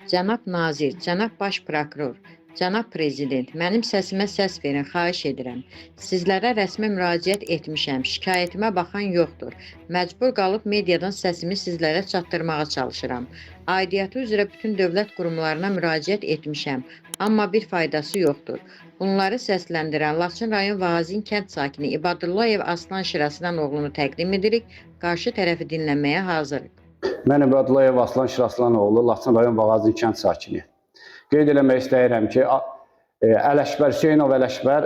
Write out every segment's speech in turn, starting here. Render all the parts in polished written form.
Cənab Nazir, Cənab Baş Prokuror, Cənab Prezident, mənim səsimə səs verin, xahiş edirəm. Sizlərə rəsmi müraciət etmişəm, şikayətimə baxan yoxdur. Məcbur qalıb mediadan səsimi sizlərə çatdırmağa çalışıram. Aidiyyatı üzrə bütün dövlət qurumlarına müraciət etmişəm, amma bir faydası yoxdur. Bunları səsləndirən Laçın rayon Vağazin kənd sakini İbadullayev Aslan Şiraslan oğlunu təqdim edirik, qarşı tərəfi dinləməyə hazırıq. Mən İbadullayev Aslan Şiraslanoğlu, Laçın rayon Vağazin kənd sakini. Qeyd eləmək istəyirəm ki, Ələşbər, Hüseynov Ələşbər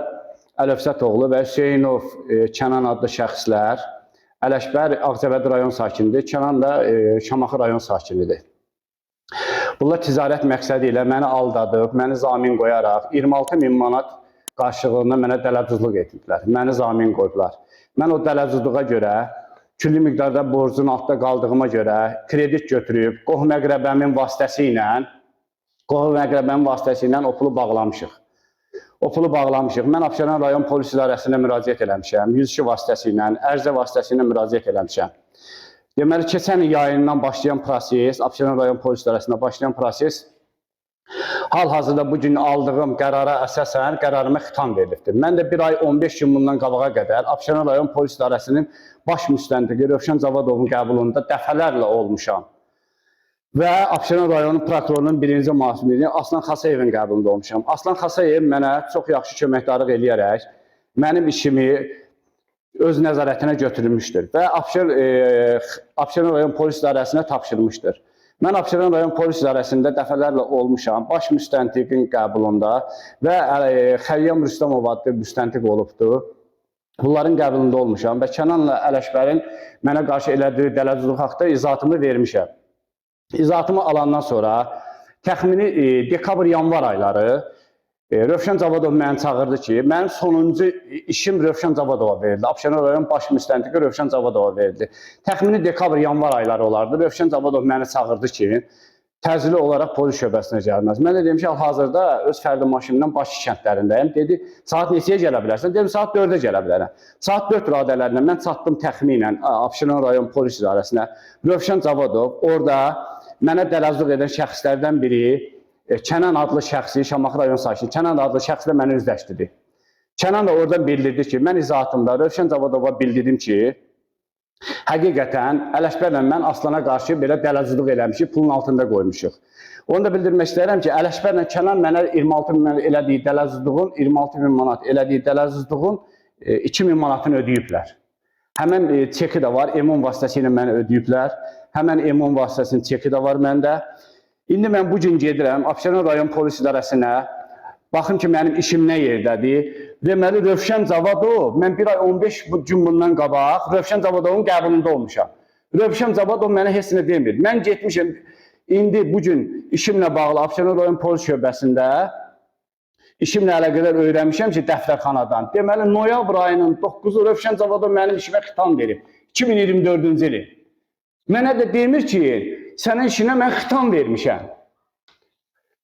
Əlövsət oğlu və Hüseynov Kənan adlı şəxslər, Ələşbər Ağcabədi rayon sakinidir, Kənan da Şamaxı rayon sakinidir. Bunlar ticarət məqsədi ilə məni aldadıb, məni zamin qoyaraq 26.000 manat qarşılığında mənə dələduzluq etdilər. Məni zamin qoydular. Mən o dələduzluğa görə külli miqdarda borcun altda qaldığıma görə kredit götürüb, qohum-əqrəbəmin vasitəsilə o pulu bağlamışıq. Mən Abşeron rayon polis idarəsinə müraciət eləmişəm, 102 vasitəsilə, ərizə vasitəsilə müraciət eləmişəm. Deməli, keçən yayından başlayan proses, Abşeron rayon polis idarəsində başlayan proses, hal-hazırda bugün aldığım qərara əsasən qərarıma xitam verilibdir. Mən də 1 ay 15 gün bundan qabağa qədər Abşeron rayon polis idarəsinin baş müstəntiqi Rövşən Zavadovun qəbulunda dəfələrlə olmuşam. Və Abşeron rayonu prokurorunun birinci müavini Aslan Xasayevin qəbulunda olmuşam. Aslan Xasayev mənə çox yaxşı köməkdarlıq eləyərək mənim işimi öz nəzarətinə götürülmüşdür və Abşeron rayon polis idarəsinə tapşırmışdır. Mən Abşeron rayon polis idarəsində dəfələrlə olmuşam, baş müstəntiqin qəbulunda və Xəyyam Rüstəmov adlı müstəntiq olubdur. Bunların qəbulunda olmuşam və Kənanla Ələşbərin mənə qarşı elədiyi dələduzluq haqda izahatımı vermişəm. İzahatımı alandan sonra təxmini dekabr-yanvar ayları Rövşən Zavadov məni çağırdı ki, mənim sonuncu işim Rövşən Zavadova verildi. Abşeron rayon baş müstəntiqi Rövşən Zavadova verildi. Təxmini dekabr-yanvar ayları olardı. Rövşən Zavadov məni çağırdı ki, təcili olaraq polis şöbəsinə gəlməz. Mən də dedim ki, hazırda öz fərdi maşınımdan Bakı kəndlərindəyim. Dedi, saat neçəyə gələ bilərsən? Dedim, saat 4-ə gələ bilərəm. Saat 4 radələrlə mən çatdım təxminən Abşeron rayon polis idarəsinə. Rövşən Zavadov orada mənə dələduzluq edən şəxslərdən biri Kənan adlı şəxsi, Şamaxı rayon sakini, Kənan adlı şəxslə məni üzləşdirdi. Kənan da oradan bildirdi ki, mən izahatımda Rövşən Zavadova bildirdim ki, həqiqətən Ələşbərlə mən Aslana qarşı belə dələduzluq eləmişik, pulun altında qoymuşuq. Onu da bildirmək istəyirəm ki, Ələşbərlə Kənan mənə 26.000 manat elədiyi dələduzluğun 2.000 manatını ödəyiblər. Həmən çeki də var, EMON vasitəsilə mənə ödəyiblər. Həmən EMON vasitəsinin çeki də var məndə. İndi mən bugün gedirəm Abşeron rayon polis idarəsinə, baxın ki, mənim işim nə yerdədir. Deməli, Rövşən Zavadov, mən 1 ay 15 gün bundan qabaq Rövşən Zavadovun qəbulunda olmuşam. Rövşən Zavadov mənə heç nə demir. Mən getmişim, indi bugün işimlə bağlı Abşeron rayon polis şöbəsində işimlə əlaqədar öyrənmişəm ki, dəftərxanadan. Deməli, noyabr ayının 9-u Rövşən Zavadov mənim işimə xitam verib, 2024-cü ili. Mənə də demir ki, sənin işinə mən xitam vermişəm.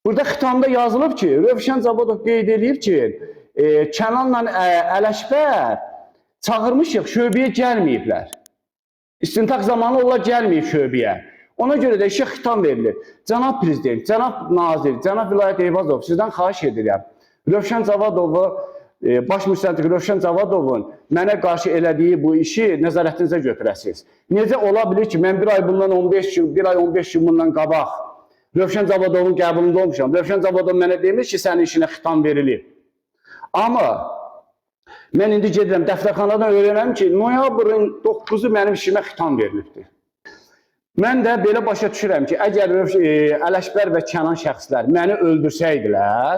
Burada xitamda yazılıb ki, Rövşən Zavadov qeyd edib ki, Kənanla Ələşbər çağırmışıq, şöbəyə gəlməyiblər. İstintaq zamanı onlar gəlməyib şöbəyə. Ona görə də işə xitam verilir. Cənab Prezident, Cənab Nazir, Cənab Vilayət Eyvazov, sizdən xahiş edirəm. Rövşən Zavadovu, baş müstəntiq Rövşən Zavadovun mənə qarşı elədiyi bu işi nəzarətinizə götürəsiniz. Necə ola bilir ki, mən 1 ay 15 gün bundan qabaq Rövşən Zavadovun qəbulunda olmuşam. Rövşən Zavadov mənə demir ki, sənin işinə xitam verilib. Amma mən indi gedirəm, dəftərxanadan öyrənəm ki, noyabrın 9-u mənim işimə xitam verilibdir. Mən də belə başa düşürəm ki, əgər Ələşbər və Kənan şəxslər məni öldürsəydilər,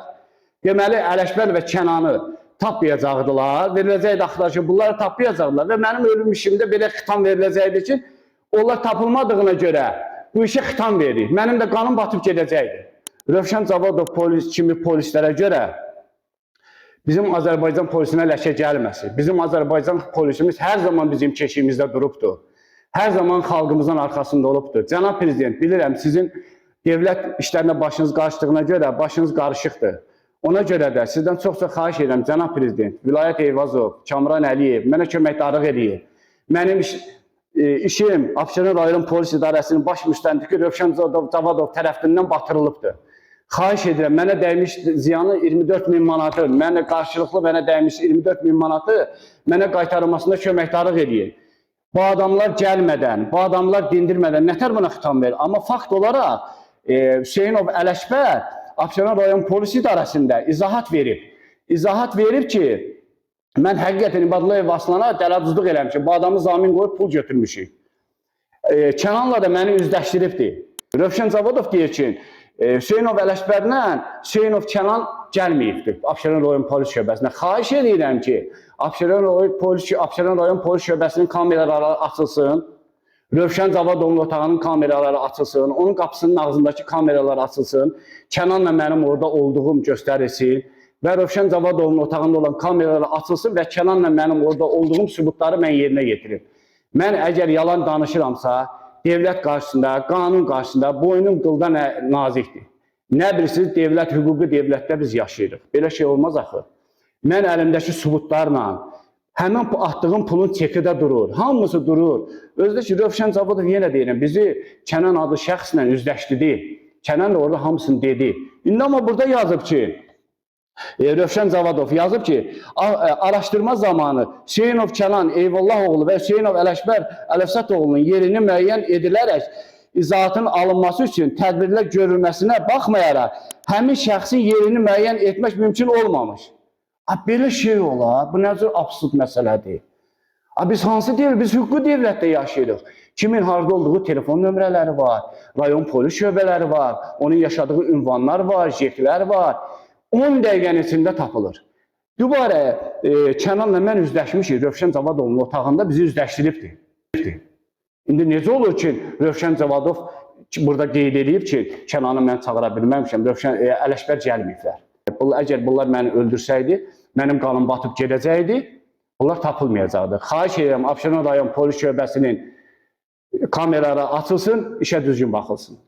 deməli, Ələşbər və Kənanı tapmayacaqdılar, veriləcəkdi axtarışı, bunları tapmayacaqdılar və mənim ölüm işimdə belə xitam veriləcəkdi ki, onlar tapılmadığına görə bu işə xitam verir. Mənim də qanım batıb gedəcəkdi. Rövşən Zavadov kimi polislərə görə bizim Azərbaycan polisinə ləkə gəlməsi, bizim Azərbaycan polisimiz hər zaman bizim keşiyimizdə durubdur. Hər zaman xalqımızın arxasında olubdur. Cənab Prezident, bilirəm, sizin dövlət işlərinə başınız qarışdığına görə başınız qarışıqdır. Ona görə də sizdən çox-çox xahiş edirəm, Cənab Prezident, Vilayət Eyvazov, Kamran Əliyev mənə köməkdarlıq edir. Mənim işim Abşeron rayon polis idarəsinin baş müstəntiki Rövşən Cavadov tərəfindən batırılıbdır. Xahiş edirəm, mənə dəymiş ziyanı 24.000 manatı, mənə qarşılıqlı mənə dəymiş 24.000 manatı mənə qaytarılmasında köməkdarlıq edin. Bu adamlar gəlmədən, bu adamlar dindirmədən nətər buna xitam verir? Amma fakt olaraq Hüseynov Ələşbər Abşeron rayon polis idarəsində izahat verib. İzahat verib ki, mən həqiqətən İbadlıyev Aslana dələduzluq eləmişim. Bu adamı zamin qoyub pul götürmüşük. Kənanla da məni üzləşdiribdir. Rövşən Cavadov deyir ki, Hüseynov Ələşbərlə Hüseynov Kənan gəlməyibdir Abşeron rayon polis şöbəsinə. Xahiş edirəm ki, Abşeron rayon polis şöbəsinin kameraları açılsın. Rövşən Cavadovun otağının kameraları açılsın. Onun qapısının ağzındakı kameralar açılsın. Kənanla mənim orada olduğum göstərilsin. Və Rövşən Cavadovun otağında olan kameralar açılsın və Kənanla mənim orada olduğum sübutları mən yerinə yetirim. Mən əgər yalan danışıramsa, devlət qarşısında, qanun qarşısında boynum qıldan nazikdir. Nə bilirsiniz, devlət, hüquqi devlətdə biz yaşayırıq. Belə şey olmaz axı. Mən əlimdəki sübutlarla, həmin atdığım pulun çeki də durur. Hamısı durur. Özdə ki, Rövşən Cavadov yenə deyirəm, bizi Kənan adlı şəxslə üzləşdirdi. Kənan da orada hamısını dedi. İndi amma burada yazıb ki, Rövşən Cavadov yazıb ki, araşdırma zamanı Hüseynov Kənan Eyvallahoğlu və Hüseynov Ələşbər Ələfsatoğlu'nun yerini müəyyən edilərək izahatın alınması üçün tədbirlər görülməsinə baxmayaraq, həmin şəxsin yerini müəyyən etmək mümkün olmamış. Belə şey olar, bu nəzər absurd məsələdir. Biz hansı devlet, biz hüquqi devlətdə yaşayırıq. Kimin harada olduğu telefon nömrələri var, rayon polis şöbələri var, onun yaşadığı ünvanlar var, jeklər var. 10 dəqiqənin içində tapılır. Dübarə Kənanla mən üzləşmişik, Rövşən Cavadovun otağında bizi üzləşdiribdir. İndi necə olur ki, Rövşən Cavadov burada qeyd edib ki, Kənanı mən çağıra bilməmişəm, Ələşbər gəlməyiblər. Əgər bunlar məni öldürsəydi, mənim qanım batıb gedəcəkdi, bunlar tapılmayacaqdı. Xahiş edirəm, Abşeron rayon polis şöbəsinin kameraları açılsın, işə düzgün baxılsın.